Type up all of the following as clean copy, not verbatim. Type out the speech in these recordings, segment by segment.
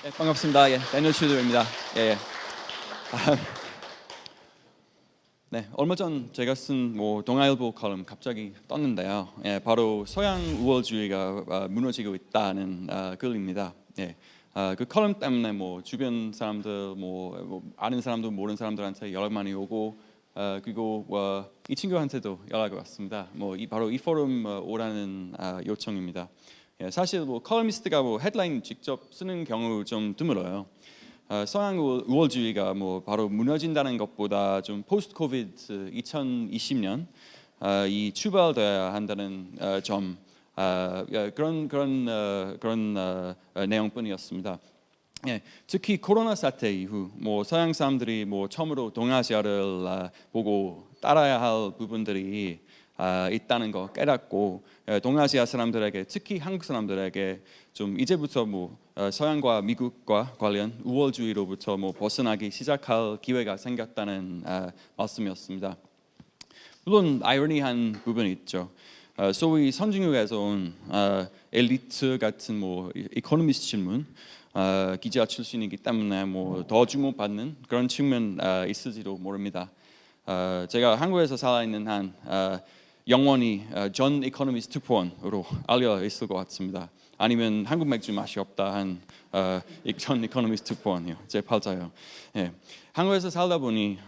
네, 반갑습니다. 다니엘 슈드입니다. 아, 네, 얼마 전 제가 쓴 동아일보 컬럼 갑자기 떴는데요. 바로 서양 우월주의가 무너지고 있다는 글입니다. 그 컬럼 때문에 주변 사람들, 아는 사람도 모르는 사람들한테 연락 많이 오고, 그리고 이 친구한테도 연락이 왔습니다. 바로 이 포럼 오라는 요청입니다. 사실 컬럼니스트가 헤드라인 직접 쓰는 경우 좀 드물어요. 서양 우월주의가 바로 무너진다는 것보다 좀 포스트 코비드 2020년 이 출발돼야 한다는 점 그런 내용뿐이었습니다. 특히 코로나 사태 이후 서양 사람들이 처음으로 동아시아를 보고 따라야 할 부분들이 있다는 거 깨닫고 동아시아 사람들에게 특히 한국 사람들에게 좀 이제부터 서양과 미국과 관련 우월주의로부터 벗어나기 시작할 기회가 생겼다는 말씀이었습니다. 물론 아이러니한 부분이 있죠. 소위 선진국에서 온 엘리트 같은 이코노미스트 질문 기자 출신이기 때문에 더 주목받는 그런 측면 있을지도 모릅니다. 제가 한국에서 살아있는 한 영원히 전 이코노미스트 2.1으로 알려 있을 것 같습니다. 아니면 한국 맥주 맛이 없다 한 전 이코노미스트 2.1이요. 제 팔자요. 한국에서 살다 보니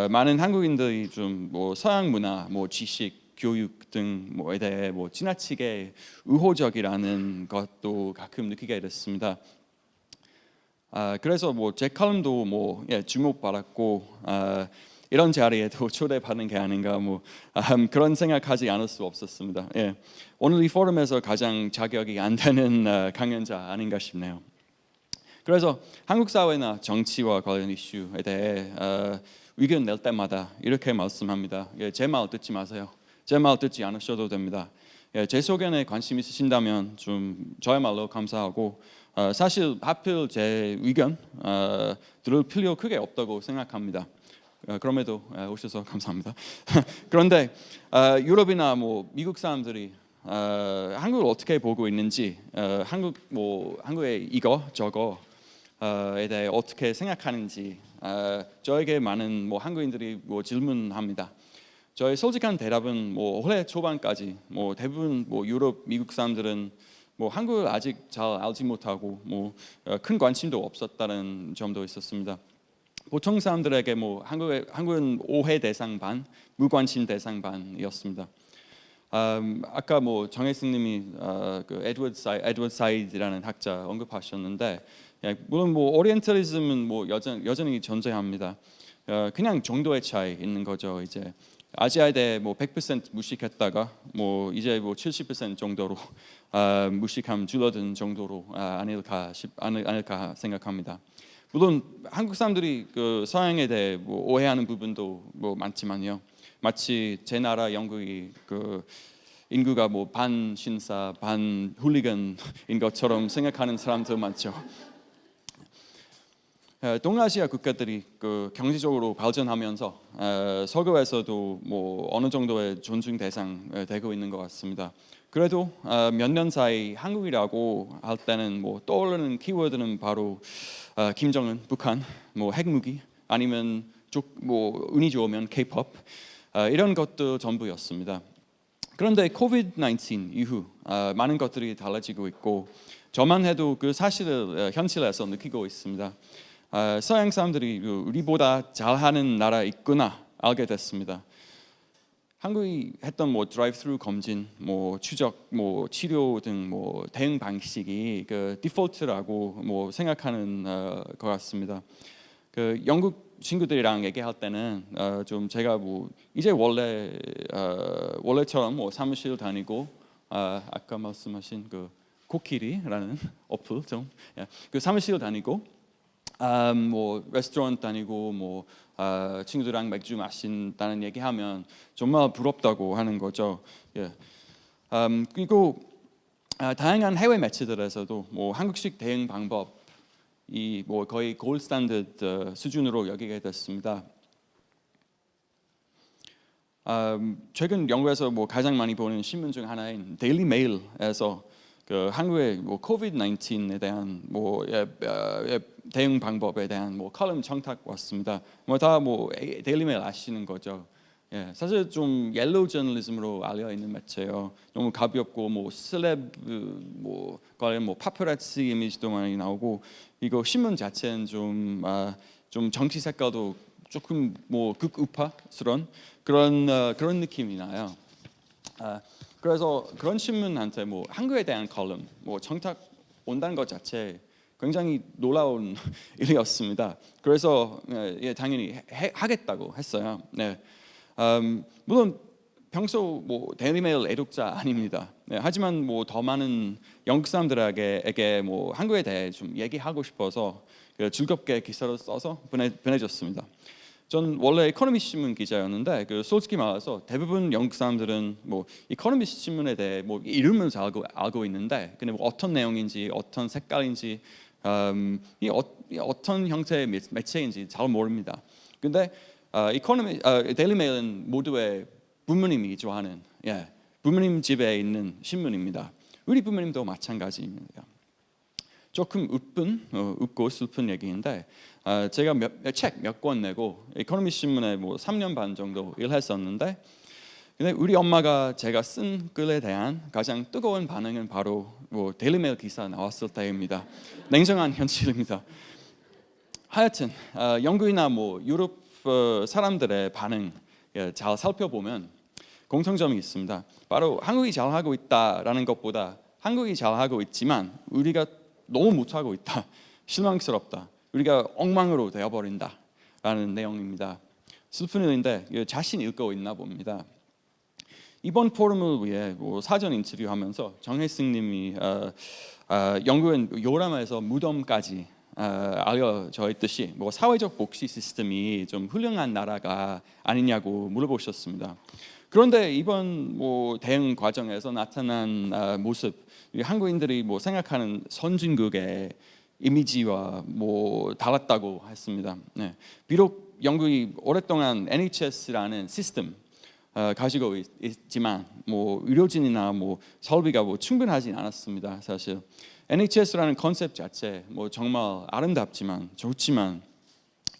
많은 한국인들이 좀 서양 문화, 지식, 교육 등에 대해 지나치게 우호적이라는 것도 가끔 느끼게 됐습니다. 그래서 제 컬럼도 주목받았고 이런 자리에도 초대받는 게 아닌가 그런 생각하지 않을 수 없었습니다. 오늘 이 포럼에서 가장 자격이 안 되는 강연자 아닌가 싶네요. 그래서 한국 사회나 정치와 관련 이슈에 대해 의견 낼 때마다 이렇게 말씀합니다. 제 말 듣지 마세요. 제 말 듣지 않으셔도 됩니다. 제 소견에 관심 있으신다면 좀 저야말로 감사하고 사실 하필 제 의견 들을 필요 크게 없다고 생각합니다. 그럼에도 오셔서 감사합니다. 그런데 유럽이나 미국 사람들이 한국을 어떻게 보고 있는지 한국의 이거 저거에 대해 어떻게 생각하는지 저에게 많은 한국인들이 질문합니다. 저의 솔직한 대답은 올해 초반까지 대부분 유럽 미국 사람들은 한국을 아직 잘 알지 못하고 큰 관심도 없었다는 점도 있었습니다. 보통 사람들에게 한국은 오해 대상 반, 무관심 대상 반이었습니다. 아까 정혜승님이 그 에드워드 사이드라는 학자 언급하셨는데 물론 오리엔탈리즘은 여전히 존재합니다. 그냥 정도의 차이 있는 거죠. 이제 아시아에 대해 100% 무식했다가 이제 70% 정도로 무식함 줄어든 정도로 아닐까 생각합니다. 물론 한국 사람들이 그 서양에 대해 오해하는 부분도 많지만요. 마치 제 나라 영국이 그 인구가 반 신사 반 훌리건인 것처럼 생각하는 사람들 많죠. 동아시아 국가들이 그 경제적으로 발전하면서 서구에서도 어느 정도의 존중 대상 되고 있는 것 같습니다. 그래도 몇 년 사이 한국이라고 할 때는 떠오르는 키워드는 바로 김정은, 북한, 핵무기 아니면 운이 좋으면 K-pop 이런 것도 전부였습니다. 그런데 코비드-19 이후 많은 것들이 달라지고 있고 저만 해도 그 사실을 현실에서 느끼고 있습니다. 서양 사람들이 우리보다 잘하는 나라 있구나 알게 됐습니다. 한국이 했던 드라이브-스루 검진, 추적, 치료 등 대응 방식이 그 디폴트라고 생각하는 것 같습니다. 그 영국 친구들이랑 얘기할 때는 좀 제가 이제 원래처럼 사무실 다니고 아까 말씀하신 그 코끼리라는 어플 그 사무실 다니고 레스토랑 다니고 친구들이랑 맥주 마신다는 얘기하면 정말 부럽다고 하는 거죠. 그리고 다양한 해외 매체들에서도 한국식 대응 방법이 거의 골드 스탠더드 수준으로 여기게 됐습니다. 최근 영국에서 가장 많이 보는 신문 중 하나인 데일리 메일에서 그 한국의 뭐 코비드 19에 대한 뭐 대응 방법에 대한 뭐 컬럼 청탁 왔습니다. 뭐 다 뭐 데일리메일 아시는 거죠. 예, 사실 좀 옐로우 저널리즘으로 알려 있는 매체예요. 너무 가볍고 뭐 슬랩 뭐 관련 뭐 파파라치 이미지도 많이 나오고 이거 신문 자체는 좀 정치 색깔도 조금 뭐 극우파스러운 그런 느낌이 나요. 그래서 그런 신문한테 뭐 한국에 대한 컬럼 뭐 청탁 온다는 것 자체 굉장히 놀라운 일이었습니다. 그래서 당연히 하겠다고 했어요. 네. 물론 평소 뭐 데일리메일 애독자 아닙니다. 네, 하지만 뭐 더 많은 영국 사람들에게 뭐 한국에 대해 좀 얘기하고 싶어서 즐겁게 기사를 써서 보내줬습니다. 전 원래 이코노미스트 신문 기자였는데 솔직히 말해서 대부분 영국 사람들은 뭐 이코노미스트 신문에 대해 뭐 이름은 잘 알고 있는데 근데 뭐 어떤 내용인지 어떤 색깔인지 어떤 형태의 매체인지 잘 모릅니다. 근데 데일리메일은 모두의 부모님이 좋아하는 부모님 집에 있는 신문입니다. 우리 부모님도 마찬가지입니다. 조금 웃고 슬픈 얘기인데 제가 책 몇 권 내고 이코노미스트 신문에 뭐 3년 반 정도 일했었는데 근데 우리 엄마가 제가 쓴 글에 대한 가장 뜨거운 반응은 바로 뭐 데일리메일 기사 나왔을 때입니다. 냉정한 현실입니다. 하여튼 영국이나 뭐 유럽 사람들의 반응 잘 살펴보면 공통점이 있습니다. 바로 한국이 잘하고 있다라는 것보다 한국이 잘하고 있지만 우리가 너무 못하고 있다, 실망스럽다, 우리가 엉망으로 되어버린다라는 내용입니다. 슬픈 일인데 자신 읽고 있나 봅니다. 이번 포럼을 위해 뭐 사전 인터뷰하면서 정혜승님이 영국은 요람에서 무덤까지 알려져 있듯이 뭐 사회적 복지 시스템이 좀 훌륭한 나라가 아니냐고 물어보셨습니다. 그런데 이번 뭐 대응 과정에서 나타난 모습, 한국인들이 뭐 생각하는 선진국의 이미지와 뭐 달랐다고 했습니다. 네. 비록 영국이 오랫동안 NHS라는 시스템 가지고 있지만 뭐 의료진이나 뭐 설비가 뭐 충분하진 않았습니다. 사실 NHS라는 컨셉 자체 뭐 정말 아름답지만 좋지만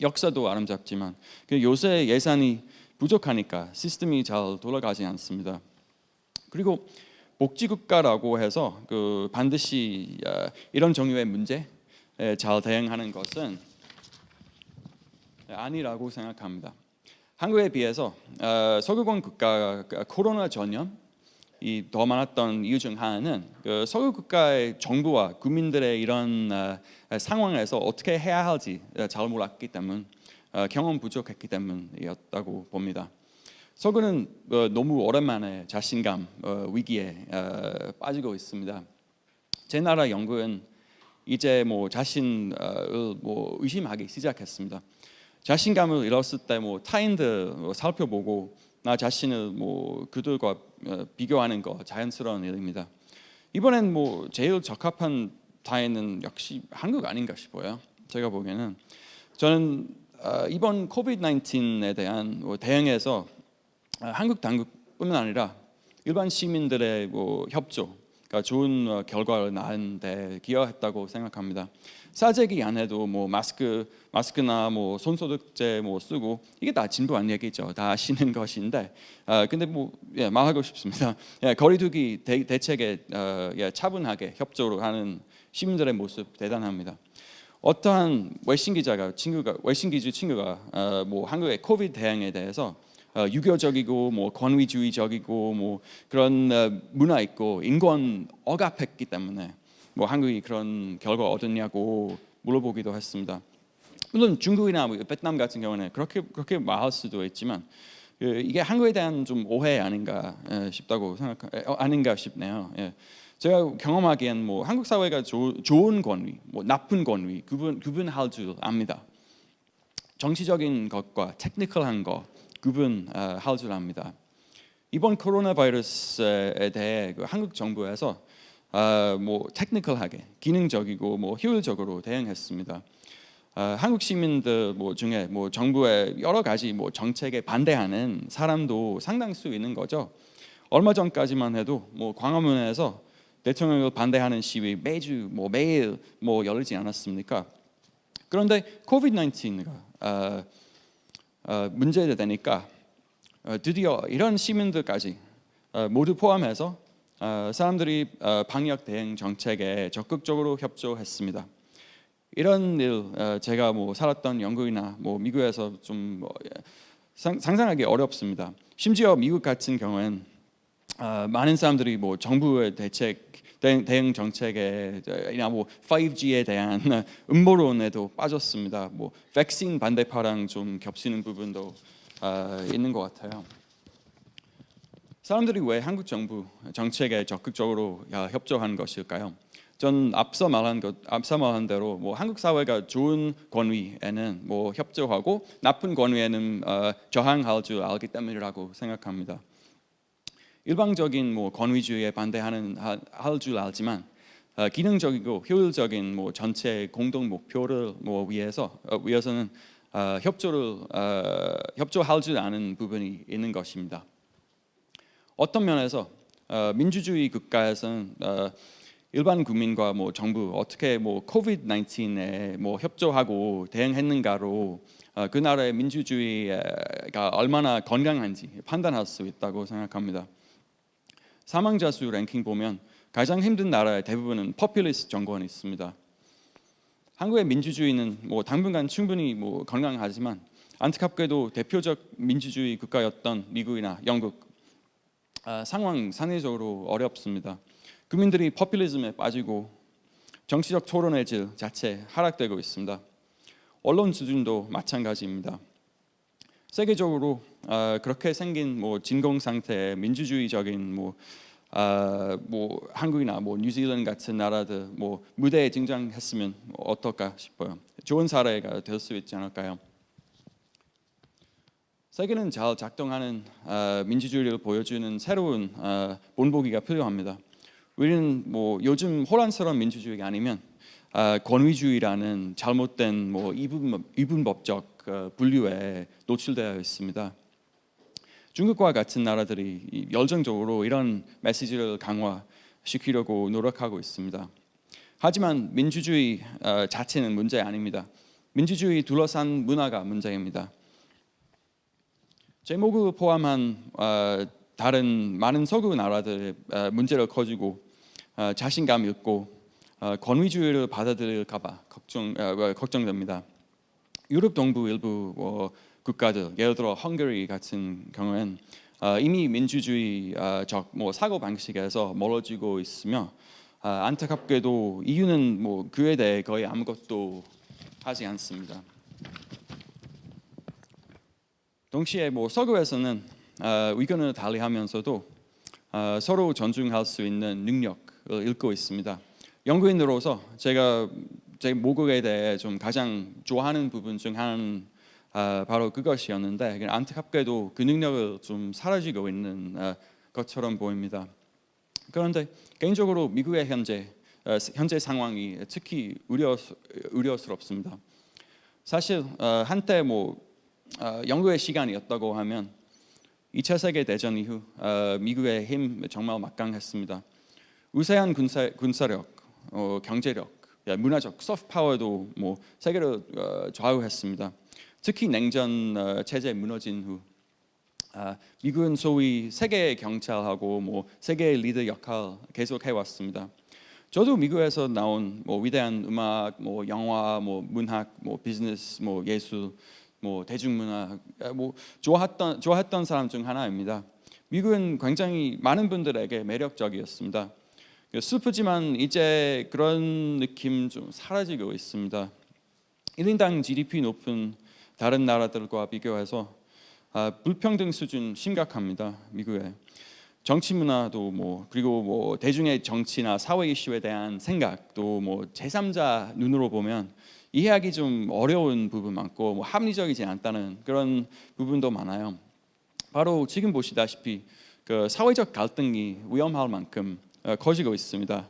역사도 아름답지만 요새 예산이 부족하니까 시스템이 잘 돌아가지 않습니다. 그리고 복지국가라고 해서 반드시 이런 종류의 문제에 잘 대응하는 것은 아니라고 생각합니다. 한국에 비해서 서구권 국가 코로나 전염이 더 많았던 이유 중 하나는 서구 국가의 정부와 국민들의 이런 상황에서 어떻게 해야 할지 잘 몰랐기 때문, 경험 부족했기 때문이었다고 봅니다. 서구는 너무 오랜만에 자신감 위기에 빠지고 있습니다. 제 나라 영국은 이제 뭐 자신을 뭐 의심하기 시작했습니다. 자신감을 잃었을 때 뭐 타인들 살펴보고 나 자신을 뭐 그들과 비교하는 거 자연스러운 일입니다. 이번엔 뭐 제일 적합한 타인은 역시 한국 아닌가 싶어요. 제가 보기에는 저는 이번 코비드 19에 대한 대응에서 한국 당국뿐만 아니라 일반 시민들의 뭐 협조가 좋은 결과를 낳는데 기여했다고 생각합니다. 사재기 안에도 뭐 마스크나 뭐 손소독제 뭐 쓰고 이게 다 진부한 얘기죠. 다 아시는 것인데 근데 뭐 말하고 싶습니다. 거리두기 대책에 차분하게 협조를 하는 시민들의 모습 대단합니다. 어떠한 외신기주 친구가 뭐 한국의 코비드 대응에 대해서 유교적이고 뭐 권위주의적이고 뭐 그런 문화 있고 인권 억압했기 때문에 뭐 한국이 그런 결과 얻었냐고 물어보기도 했습니다. 물론 중국이나 뭐 베트남 같은 경우는 그렇게 말할 수도 있지만 이게 한국에 대한 좀 오해 아닌가 싶네요. 제가 경험하기엔 뭐 한국 사회가 좋은 권위, 뭐 나쁜 권위 구분할 줄 압니다. 정치적인 것과 테크니컬한 것 구분할 줄 압니다. 이번 코로나 바이러스에 대해 한국 정부에서 뭐 테크니컬하게 기능적이고 뭐 효율적으로 대응했습니다. 한국 시민들 뭐 중에 뭐 정부의 여러 가지 뭐 정책에 반대하는 사람도 상당수 있는 거죠. 얼마 전까지만 해도 뭐 광화문에서 대통령을 반대하는 시위 매주 매일 열리지 않았습니까? 그런데 코비드-19가 문제가 되니까 드디어 이런 시민들까지 모두 포함해서 사람들이 방역 대응 정책에 적극적으로 협조했습니다. 이런 일 제가 살았던 영국이나 미국에서 좀 상상하기 어렵습니다. 심지어 미국 같은 경우엔 많은 사람들이 정부의 대응 정책에 5G에 대한 음모론에도 빠졌습니다. 백신 반대파랑 좀 겹치는 부분도 있는 것 같아요. 사람들이 왜 한국 정부 정책에 적극적으로 협조한 것일까요? 전 앞서 말한 대로 한국 사회가 좋은 권위에는 협조하고 나쁜 권위에는 저항할 줄 알기 때문이라고 생각합니다. 일방적인 권위주의에 반대하는 할 줄 알지만 기능적이고 효율적인 전체 공동 목표를 위해서는 협조할 줄 아는 부분이 있는 것입니다. 어떤 면에서 민주주의 국가에서는 일반 국민과 정부 어떻게 코비드-19에 협조하고 대응했는가로 그 나라의 민주주의가 얼마나 건강한지 판단할 수 있다고 생각합니다. 사망자 수 랭킹 보면 가장 힘든 나라의 대부분은 포퓰리스트 정권이 있습니다. 한국의 민주주의는 당분간 충분히 건강하지만 안타깝게도 대표적 민주주의 국가였던 미국이나 영국 상황 상대적으로 어렵습니다. 국민들이 포퓰리즘에 빠지고 정치적 토론의 질 자체 하락되고 있습니다. 언론 수준도 마찬가지입니다. 세계적으로 그렇게 생긴 진공 상태의 민주주의적인 한국이나 뉴질랜드 같은 나라들 무대에 등장했으면 어떨까 싶어요. 좋은 사례가 될 수 있지 않을까요? 세계는 잘 작동하는 민주주의를 보여주는 새로운 본보기가 필요합니다. 우리는 요즘 혼란스러운 민주주의가 아니면 권위주의라는 잘못된 이분법적 분류에 노출되어 있습니다. 중국과 같은 나라들이 열정적으로 이런 메시지를 강화시키려고 노력하고 있습니다. 하지만 민주주의 자체는 문제 아닙니다. 민주주의 둘러싼 문화가 문제입니다. 제목을 포함한 다른 많은 서구 나라들의 문제를 커지고 자신감 잃고 권위주의를 받아들일까봐 걱정됩니다. 유럽 동부 일부 국가들, 예를 들어 헝가리 같은 경우엔 이미 민주주의적 사고 방식에서 멀어지고 있으며 안타깝게도 EU는 그에 대해 거의 아무것도 하지 않습니다. 동시에 서구에서는 의견을 달리하면서도 서로 존중할 수 있는 능력을 잃고 있습니다. 영국인으로서 제가 제 모국에 대해 좀 가장 좋아하는 부분 중 하나는 바로 그것이었는데 안타깝게도 그 능력을 좀 사라지고 있는 것처럼 보입니다. 그런데 개인적으로 미국의 현재 상황이 특히 우려스럽습니다. 사실 한때 영국의 시간이었다고 하면 2차 세계 대전 이후 미국의 힘 정말 막강했습니다. 우세한 군사력, 경제력, 문화적 소프트 파워도 세계를 좌우했습니다. 특히 냉전 체제 무너진 후 미국은 소위 세계 경찰하고 세계 리더 역할 계속 해왔습니다. 저도 미국에서 나온 위대한 음악, 영화, 문학, 비즈니스, 예술, 대중문화 좋아했던 사람 중 하나입니다. 미국은 굉장히 많은 분들에게 매력적이었습니다. 슬프지만 이제 그런 느낌 좀 사라지고 있습니다. 1인당 GDP 높은 다른 나라들과 비교해서 불평등 수준 심각합니다. 미국에 정치 문화도 그리고 대중의 정치나 사회 이슈에 대한 생각도 제3자 눈으로 보면 이해하기 좀 어려운 부분 많고 합리적이지 않다는 그런 부분도 많아요. 바로 지금 보시다시피 그 사회적 갈등이 위험할 만큼 커지고 있습니다.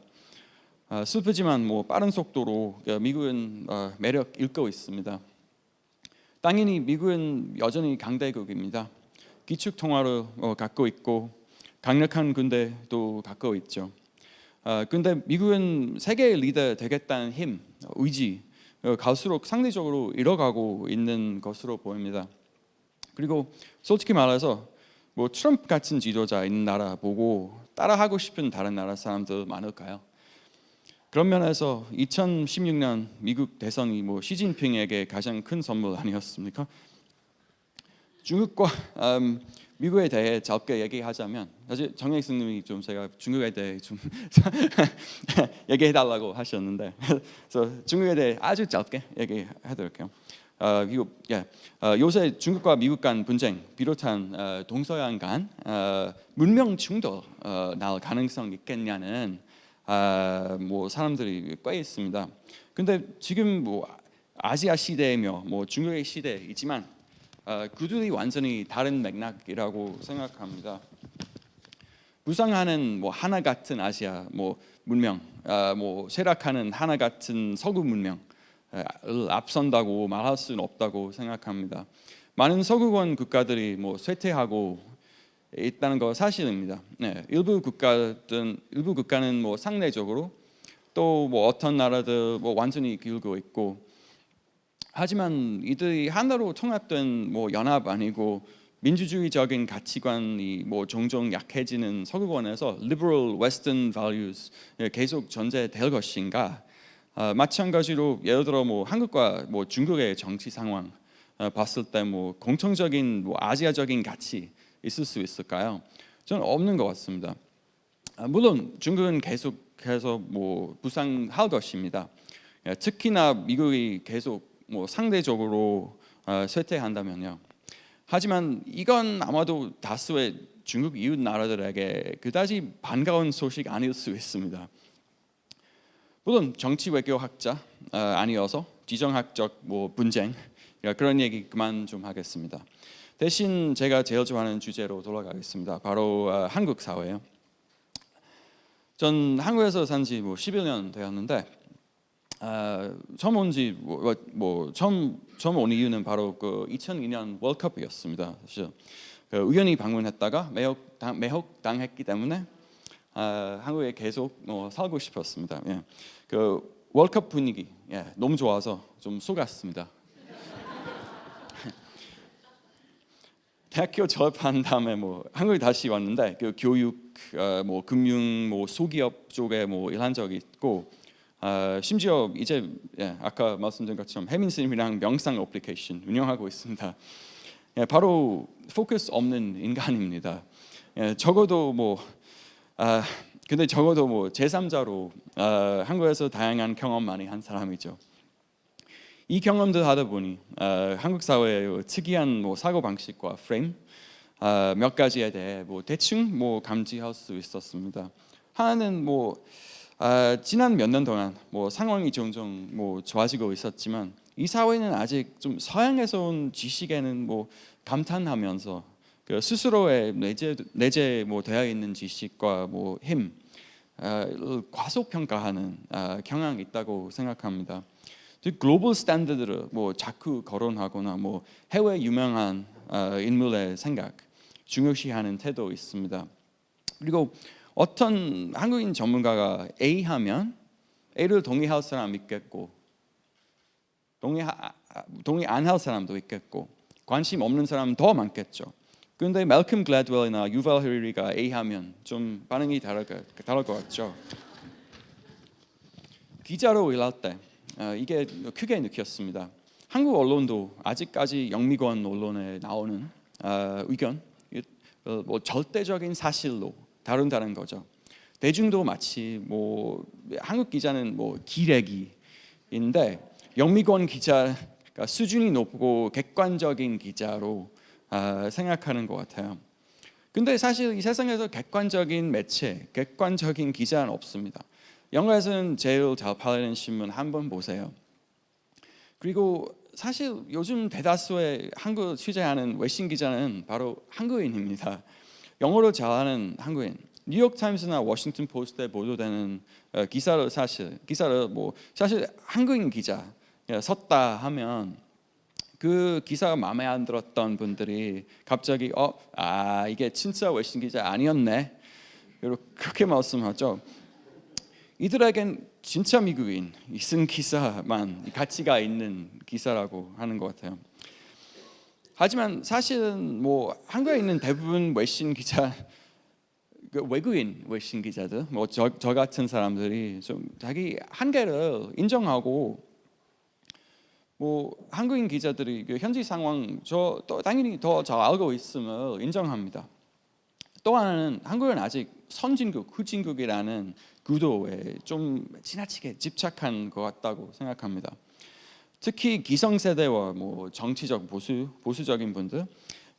슬프지만 빠른 속도로 미국은 매력 잃고 있습니다. 당연히 미국은 여전히 강대국입니다. 기축 통화를 갖고 있고 강력한 군대도 갖고 있죠. 근데 미국은 세계의 리더 되겠다는 힘, 의지 갈수록 상대적으로 잃어가고 있는 것으로 보입니다. 그리고 솔직히 말해서 뭐 트럼프 같은 지도자 있는 나라 보고 따라하고 싶은 다른 나라 사람들 많을까요? 그런 면에서 2016년 미국 대선이 뭐 시진핑에게 가장 큰 선물 아니었습니까? 중국과 미국에 대해 짧게 얘기하자면, 사실 정혜익 선생님이 좀 제가 중국에 대해 좀 얘기해달라고 하셨는데, 그래서 중국에 대해 아주 짧게 얘기해드릴게요. 요새 중국과 미국 간 분쟁 비롯한 동서양 간 문명 충돌 날 가능성 있겠냐는 뭐 사람들이 꽤 있습니다. 근데 지금 뭐 아시아 시대이며 뭐 중국의 시대이지만 그들이 완전히 다른 맥락이라고 생각합니다. 부상하는 뭐 하나 같은 아시아 뭐 문명, 뭐 쇠락하는 하나 같은 서구 문명을 앞선다고 말할 수는 없다고 생각합니다. 많은 서구권 국가들이 뭐 쇠퇴하고 있다는 거 사실입니다. 일부 국가는 뭐 상대적으로 또 뭐 어떤 나라들 뭐 완전히 기울고 있고. 하지만 이들이 하나로 통합된 뭐 연합 아니고 민주주의적인 가치관이 뭐 종종 약해지는 서구권에서 liberal western values 계속 존재될 것인가? 마찬가지로 예를 들어 뭐 한국과 뭐 중국의 정치 상황 봤을 때 뭐 공통적인 뭐 아시아적인 가치 있을 수 있을까요? 저는 없는 것 같습니다. 물론 중국은 계속해서 뭐 부상할 것입니다. 특히나 미국이 계속 뭐 상대적으로 쇠퇴한다면요. 하지만 이건 아마도 다수의 중국 이웃 나라들에게 그다지 반가운 소식 아닐 수 있습니다. 물론 정치 외교학자 아니어서 지정학적 뭐 분쟁 그런 얘기 그만 좀 하겠습니다. 대신 제가 제일 좋아하는 주제로 돌아가겠습니다. 바로 한국 사회예요. 전 한국에서 산지 뭐 11년 되었는데 처음 온 이유는 바로 그 2002년 월드컵이었습니다. 사실 그 우연히 방문했다가 매혹 당했기 때문에 한국에 계속 살고 싶었습니다. 그 월드컵 분위기 너무 좋아서 좀 속았습니다. 대학교 졸업한 다음에 뭐 한국에 다시 왔는데 그 교육, 뭐 금융, 뭐 소기업 쪽에 뭐 일한 적이 있고. 심지어 이제 아까 말씀드린 것처럼 혜민 선생님이랑 명상 어플리케이션 운영하고 있습니다. 바로 포커스 없는 인간입니다. 적어도 뭐 제3자로 한국에서 다양한 경험 많이 한 사람이죠. 이 경험들 하다 보니 한국 사회의 특이한 뭐 사고 방식과 프레임 몇 가지에 대해 뭐 대충 뭐 감지할 수 있었습니다. 하나는 뭐 지난 몇 년 동안 뭐 상황이 종종 뭐 좋아지고 있었지만 이 사회는 아직 좀 서양에서 온 지식에는 뭐 감탄하면서 그 스스로의 내재 뭐 되어 있는 지식과 뭐 힘 과소평가하는 경향이 있다고 생각합니다. 글로벌 스탠더드를 뭐 자꾸 거론하거나 뭐 해외 유명한 인물의 생각 중요시하는 태도 있습니다. 그리고 어떤 한국인 전문가가 A 하면 A를 동의할 사람 있겠고 동의 안 할 사람도 있겠고 관심 없는 사람 더 많겠죠. 그런데 malcolm gladwell이나 유발 해리리가 A 하면 좀 반응이 다를 것 같죠. 기자로 일할 때 이게 크게 느꼈습니다. 한국 언론도 아직까지 영미권 언론에 나오는 의견 뭐 절대적인 사실로 다룬다는 거죠. 대중도 마치 뭐 한국 기자는 뭐 기레기인데 영미권 기자가 수준이 높고 객관적인 기자로 생각하는 것 같아요. 근데 사실 이 세상에서 객관적인 매체, 객관적인 기자는 없습니다. 영어에서는 제일 잘 팔리는 신문 한번 보세요. 그리고 사실 요즘 대다수의 한국 취재하는 외신 기자는 바로 한국인입니다. 영어를 잘하는 한국인. 뉴욕 타임스나 워싱턴 포스트에 보도되는 기사를 사실 한국인 기자 썼다 하면 그 기사가 마음에 안 들었던 분들이 갑자기 이게 진짜 외신 기자 아니었네. 그렇게 말씀하죠. 이들에겐 진짜 미국인 쓴 기사만 가치가 있는 기사라고 하는 것 같아요. 하지만 사실은 뭐 한국에 있는 대부분 외신 기자, 외국인 외신 기자들, 뭐 저 같은 사람들이 좀 자기 한계를 인정하고, 뭐 한국인 기자들이 현지 상황 또 당연히 더 잘 알고 있음을 인정합니다. 또 하나는 한국은 아직 선진국, 후진국이라는 구도에 좀 지나치게 집착한 것 같다고 생각합니다. 특히 기성세대와 뭐 정치적 보수적인 분들,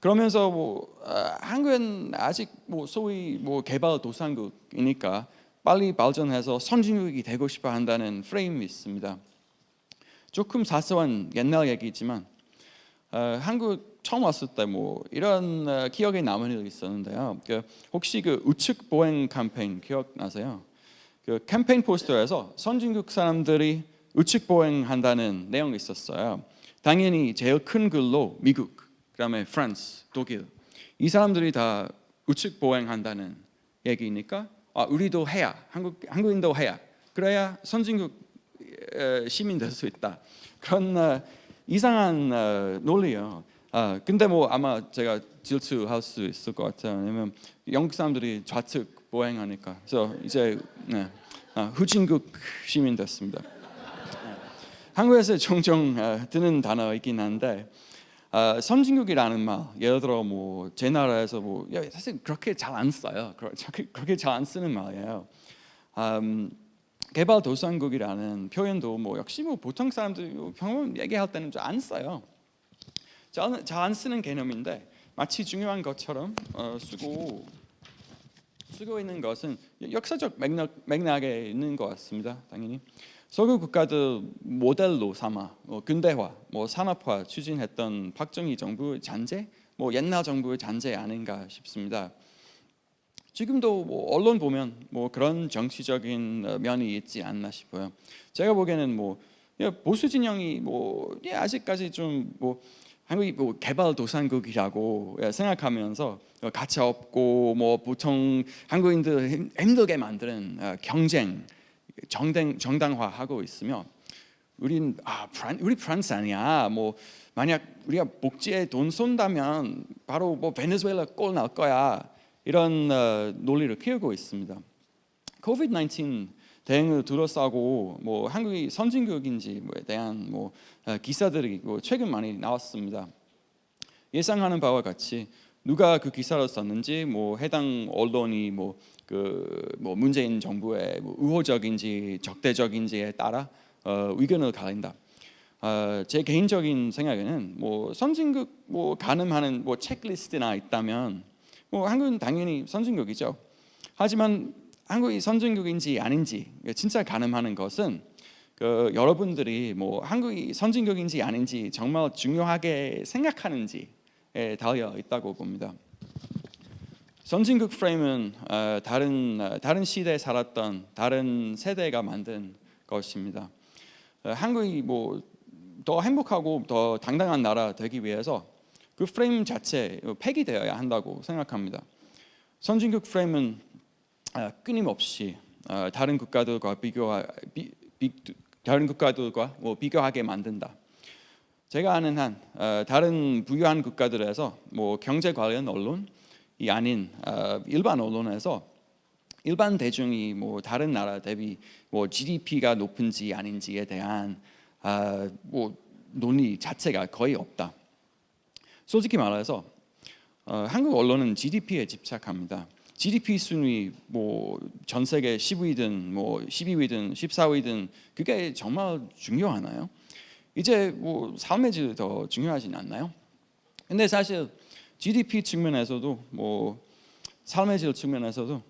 그러면서 뭐 한국은 아직 뭐 소위 뭐 개발도상국이니까 빨리 발전해서 선진국이 되고 싶어 한다는 프레임이 있습니다. 조금 사소한 옛날 얘기지만 한국 처음 왔을 때 뭐 이런 기억에 남은 일이 있었는데요. 혹시 그 우측 보행 캠페인 기억나세요? 그 캠페인 포스터에서 선진국 사람들이 우측 보행한다는 내용이 있었어요. 당연히 제일 큰 글로 미국, 그다음에 프랑스, 독일, 이 사람들이 다 우측 보행한다는 얘기니까 우리도 해야, 한국인도 해야, 그래야 선진국 시민 될 수 있다. 그런 이상한 논리요. 근데 뭐 아마 제가 질투할 수 있을 것 같아요. 왜냐면 영국 사람들이 좌측 보행하니까. 그래서 이제 후진국 시민 됐습니다. 한국에서 종종 듣는 단어이긴 한데, 선진국이라는 말, 예를 들어 뭐 제 나라에서 뭐 사실 그렇게 잘 안 써요. 그렇게 잘 안 쓰는 말이에요. 개발도상국이라는 표현도 뭐 역시 뭐 보통 사람들이 평범 얘기할 때는 잘 안 써요. 잘 안 쓰는 개념인데 마치 중요한 것처럼 쓰고 있는 것은 역사적 맥락에 있는 것 같습니다. 당연히 서구 국가들 모델로 삼아 근대화, 산업화 추진했던 박정희 정부의 잔재, 옛날 정부의 잔재 아닌가 싶습니다. 지금도 뭐 언론 보면 뭐 그런 정치적인 면이 있지 않나 싶어요. 제가 보기에는 뭐 보수 진영이 아직까지 좀 한국이 개발도상국이라고 생각하면서 가차 없고 보통 한국인들 힘들게 만드는 경쟁, 정당화하고 있으며, 우리 프랑스 아니야. 만약 우리가 복지에 돈 쏜다면 바로 베네수엘라 꼴 날 거야. 이런 논리를 키우고 있습니다. 코비드-19 대응을 둘러싸고 한국이 선진국인지에 대한 기사들이 최근 많이 나왔습니다. 예상하는 바와 같이 누가 그 기사를 썼는지 해당 언론이 문재인 정부의 우호적인지 적대적인지에 따라 의견을 가린다. 제 개인적인 생각에는 선진국 가늠하는 체크리스트나 있다면 한국은 당연히 선진국이죠. 하지만 한국이 선진국인지 아닌지 진짜 가늠하는 것은 여러분들이 한국이 선진국인지 아닌지 정말 중요하게 생각하는지에 달려 있다고 봅니다. 선진국 프레임은 다른 시대에 살았던 다른 세대가 만든 것입니다. 한국이 더 행복하고 더 당당한 나라 되기 위해서 그 프레임 자체 폐기되어야 한다고 생각합니다. 선진국 프레임은 끊임없이 다른 국가들과 비교하게 만든다. 제가 아는 한 다른 부유한 국가들에서 경제 관련 언론이 아닌 일반 언론에서 일반 대중이 다른 나라 대비 GDP가 높은지 아닌지에 대한 논의 자체가 거의 없다. 솔직히 말해서 한국 언론은 GDP에 집착합니다. GDP 순위 전 세계 10위든 12위든 14위든 그게 정말 중요하나요? 이제 삶의 질이 더 중요하진 않나요? 근데 사실 GDP 측면에서도 삶의 질 측면에서도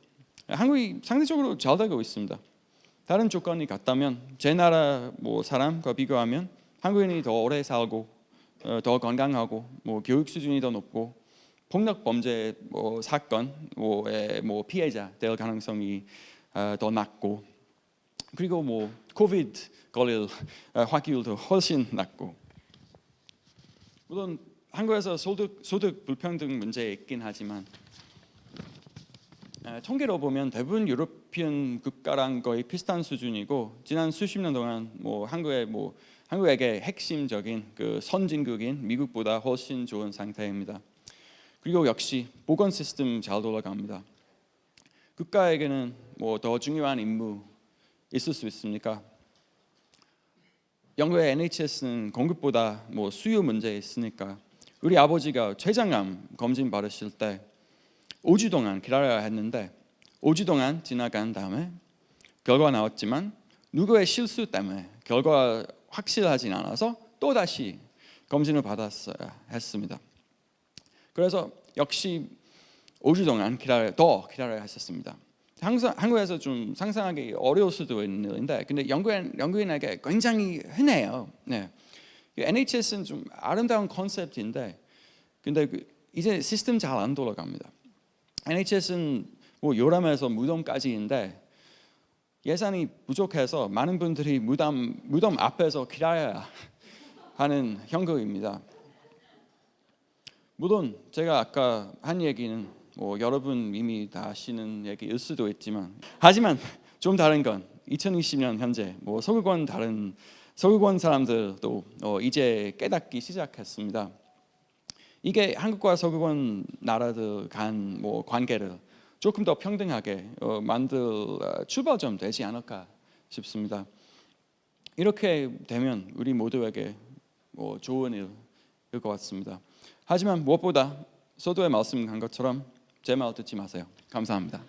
한국이 상대적으로 잘 되고 있습니다. 다른 조건이 같다면 제 나라 사람과 비교하면 한국인이 더 오래 살고 더 건강하고 교육 수준이 더 높고 폭력 범죄 사건의 피해자 될 가능성이 더 낮고, 그리고 코비드 걸릴 확률도 훨씬 낮고, 물론 한국에서 소득 불평등 문제 있긴 하지만 통계로 보면 대부분 유로피언 국가랑 거의 비슷한 수준이고 지난 수십 년 동안 한국에게 핵심적인 그 선진국인 미국보다 훨씬 좋은 상태입니다. 그리고 역시 보건 시스템 잘 돌아갑니다. 국가에게는 더 중요한 임무 있을 수 있습니까? 영국의 NHS는 공급보다 수요 문제 있으니까 우리 아버지가 췌장암 검진 받으실 때 5주 동안 기다려야 했는데 5주 동안 지나간 다음에 결과 나왔지만 누구의 실수 때문에 결과 확실하진 않아서 또 다시 검진을 받았어야 했습니다. 그래서 역시 5주 동안 더 기다려야 했었습니다. 항상 한국에서 좀 상상하기 어려울 수도 있는 일인데, 근데 영국인에게 굉장히 흔해요. 네. NHS는 좀 아름다운 컨셉인데, 근데 이제 시스템 잘 안 돌아갑니다. NHS는 요람에서 무덤까지인데 예산이 부족해서 많은 분들이 무덤 앞에서 기다려야 하는 형국입니다. 물론 제가 아까 한 얘기는 여러분 이미 다 아시는 얘기일 수도 있지만, 하지만 좀 다른 건 2020년 현재 서구권 사람들도 이제 깨닫기 시작했습니다. 이게 한국과 서구권 나라들 간 관계를 조금 더 평등하게 만들 출발점 되지 않을까 싶습니다. 이렇게 되면 우리 모두에게 좋은 일일 것 같습니다. 하지만 무엇보다 서두에 말씀한 것처럼 제 말 듣지 마세요. 감사합니다.